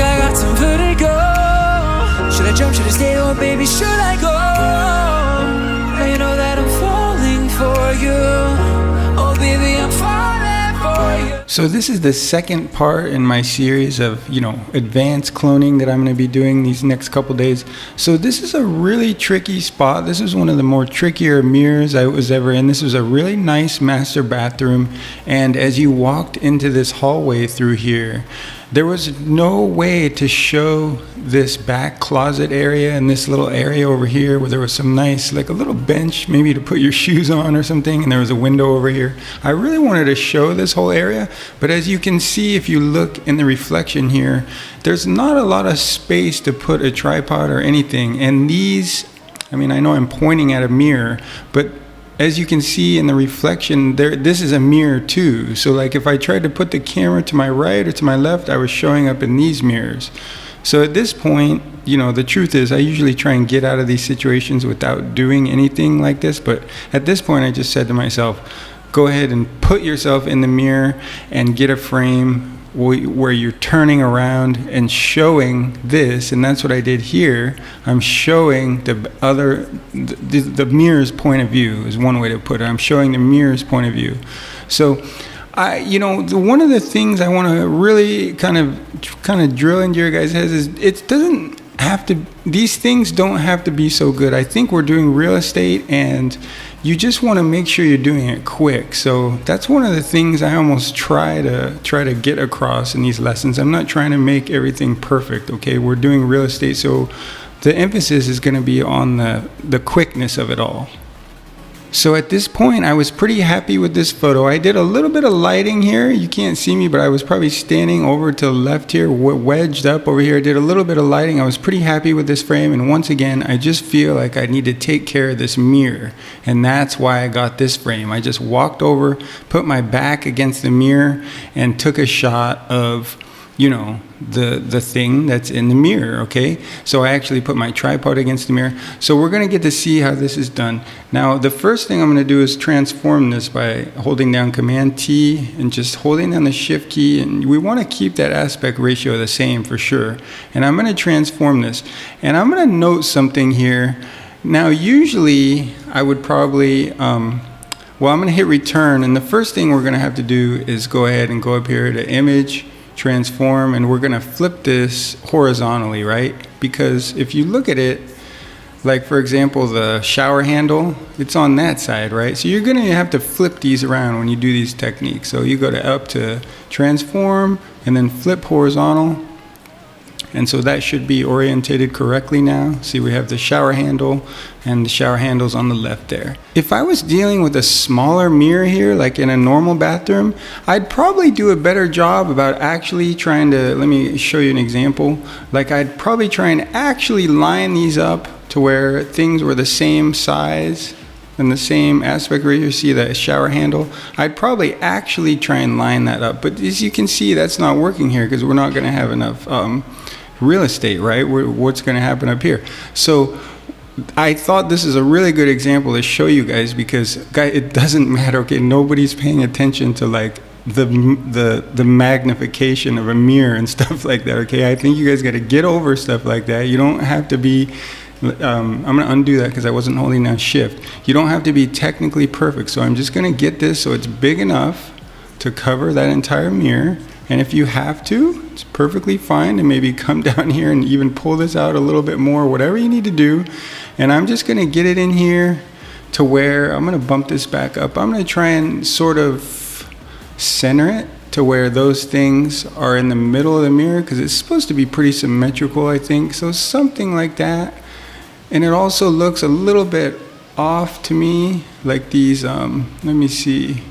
I got some vertigo. Should I jump, should I stay, or baby, should I go? Now you know that I'm falling for you. Oh baby, I'm falling for you. So this is the second part in my series of, advanced cloning that I'm going to be doing these next couple days. So this is a really tricky spot. This is one of the more trickier mirrors I was ever in. This was a really nice master bathroom. And as you walked into this hallway through here, there was no way to show this back closet area and this little area over here where there was some nice, like a little bench maybe to put your shoes on or something, and there was a window over here. I really wanted to show this whole area, but as you can see, if you look in the reflection here, there's not a lot of space to put a tripod or anything. And these, I know I'm pointing at a mirror, but as you can see in the reflection there, this is a mirror too. So like if I tried to put the camera to my right or to my left, I was showing up in these mirrors. So at this point, the truth is I usually try and get out of these situations without doing anything like this. But at this point, I just said to myself, go ahead and put yourself in the mirror and get a frame where you're turning around and showing this. And that's what I did here. I'm showing the mirror's point of view is one way to put it. I'm showing the mirror's point of view. So one of the things I want to really kind of drill into your guys' heads is it doesn't have to, these things don't have to be so good. I think we're doing real estate and you just want to make sure you're doing it quick. So that's one of the things I almost try to get across in these lessons. I'm not trying to make everything perfect, okay? We're doing real estate, so the emphasis is going to be on the quickness of it all. So at this point, I was pretty happy with this photo. I did a little bit of lighting here. You can't see me, but I was probably standing over to the left here, wedged up over here. I did a little bit of lighting. I was pretty happy with this frame. And once again, I just feel like I need to take care of this mirror. And that's why I got this frame. I just walked over, put my back against the mirror, and took a shot of the thing that's in the mirror, okay? So I actually put my tripod against the mirror. So we're gonna get to see how this is done. Now, the first thing I'm gonna do is transform this by holding down Command T and just holding down the Shift key, and we wanna keep that aspect ratio the same for sure. And I'm gonna transform this. And I'm gonna note something here. Now, usually I would probably, I'm gonna hit return, and the first thing we're gonna have to do is go ahead and go up here to Image, Transform, and we're gonna flip this horizontally, right? Because if you look at it, like for example, the shower handle, it's on that side, right? So you're gonna have to flip these around when you do these techniques. So you go up to Transform and then flip horizontal. And so that should be orientated correctly now. See, we have the shower handle and the shower handle's on the left there. If I was dealing with a smaller mirror here, like in a normal bathroom, I'd probably do a better job about actually trying to, let me show you an example. Like I'd probably try and actually line these up to where things were the same size and the same aspect ratio. You see that shower handle? I'd probably actually try and line that up. But as you can see, that's not working here because we're not gonna have enough real estate, right? What's going to happen up here? So I thought this is a really good example to show you guys because it doesn't matter, okay? Nobody's paying attention to like the magnification of a mirror and stuff like that, okay? I think you guys got to get over stuff like that. You don't have to be, I'm going to undo that because I wasn't holding down Shift. You don't have to be technically perfect. So I'm just going to get this so it's big enough to cover that entire mirror. And if you have to, it's perfectly fine to maybe come down here and even pull this out a little bit more, whatever you need to do. And I'm just gonna get it in here to where I'm gonna bump this back up. I'm gonna try and sort of center it to where those things are in the middle of the mirror because it's supposed to be pretty symmetrical, I think. So something like that. And it also looks a little bit off to me, like these, let me see.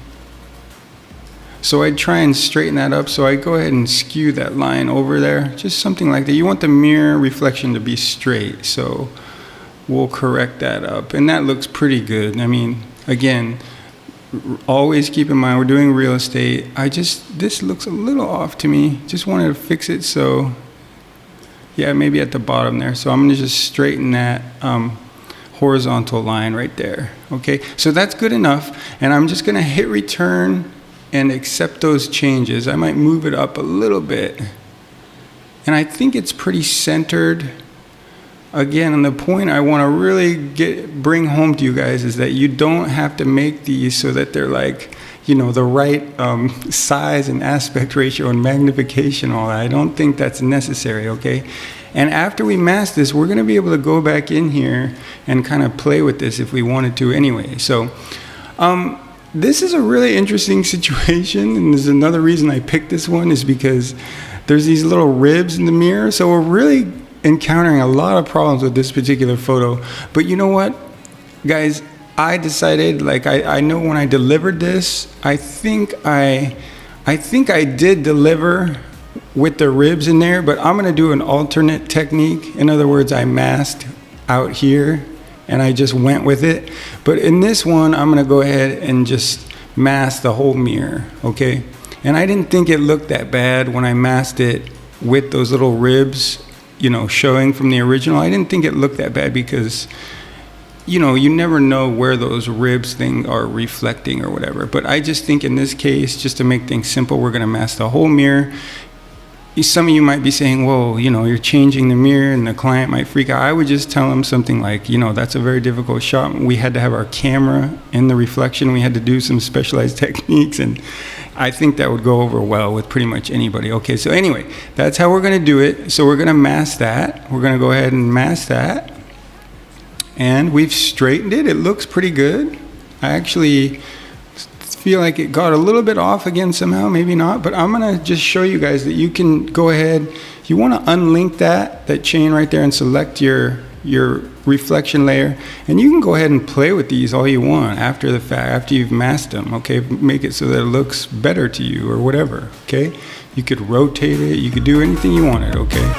So I'd try and straighten that up. So I go ahead and skew that line over there, just something like that. You want the mirror reflection to be straight. So we'll correct that up. And that looks pretty good. I mean, again, always keep in mind, we're doing real estate. This looks a little off to me. Just wanted to fix it. So yeah, maybe at the bottom there. So I'm gonna just straighten that horizontal line right there. Okay, so that's good enough. And I'm just gonna hit return and accept those changes. I might move it up a little bit. And I think it's pretty centered. Again, and the point I want to really bring home to you guys is that you don't have to make these so that they're like, you know, the right size and aspect ratio and magnification, all that. I don't think that's necessary, okay? And after we mask this, we're going to be able to go back in here and kind of play with this if we wanted to anyway. So this is a really interesting situation, and there's another reason I picked this one is because there's these little ribs in the mirror. So we're really encountering a lot of problems with this particular photo. But you know what, guys? I decided, like, I know when I delivered this, I think I did deliver with the ribs in there, but I'm gonna do an alternate technique. In other words, I masked out here and I just went with it. But in this one, I'm gonna go ahead and just mask the whole mirror, okay? And I didn't think it looked that bad when I masked it with those little ribs, you know, showing from the original. I didn't think it looked that bad because, you know, you never know where those ribs thing are reflecting or whatever. But I just think in this case, just to make things simple, we're gonna mask the whole mirror. Some of you might be saying, whoa, you know, you're changing the mirror and the client might freak out. I would just tell them something like, you know, that's a very difficult shot. We had to have our camera in the reflection. We had to do some specialized techniques, and I think that would go over well with pretty much anybody. Okay, so anyway, that's how we're gonna do it. So we're gonna mask that. We're gonna go ahead and mask that. And we've straightened it. It looks pretty good. I actually feel like it got a little bit off again somehow, maybe not, but I'm gonna just show you guys that you can go ahead, you wanna unlink that chain right there and select your reflection layer, and you can go ahead and play with these all you want after the fact, after you've masked them, okay? Make it so that it looks better to you or whatever, okay? You could rotate it, you could do anything you wanted, okay?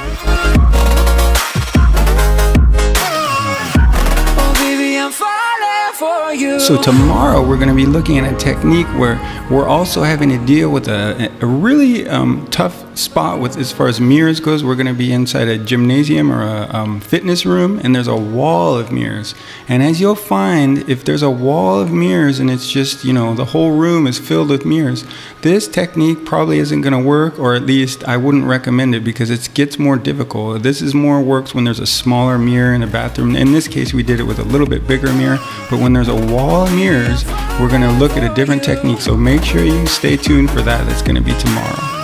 So tomorrow we're going to be looking at a technique where we're also having to deal with a really tough spot with as far as mirrors goes. We're going to be inside a gymnasium or a fitness room, and there's a wall of mirrors. And as you'll find, if there's a wall of mirrors and it's just, you know, the whole room is filled with mirrors, this technique probably isn't going to work, or at least I wouldn't recommend it because it gets more difficult. This is more works when there's a smaller mirror in a bathroom. In this case, we did it with a little bit bigger mirror, but when there's a wall of mirrors, we're going to look at a different technique. So make sure you stay tuned for that. That's going to be tomorrow.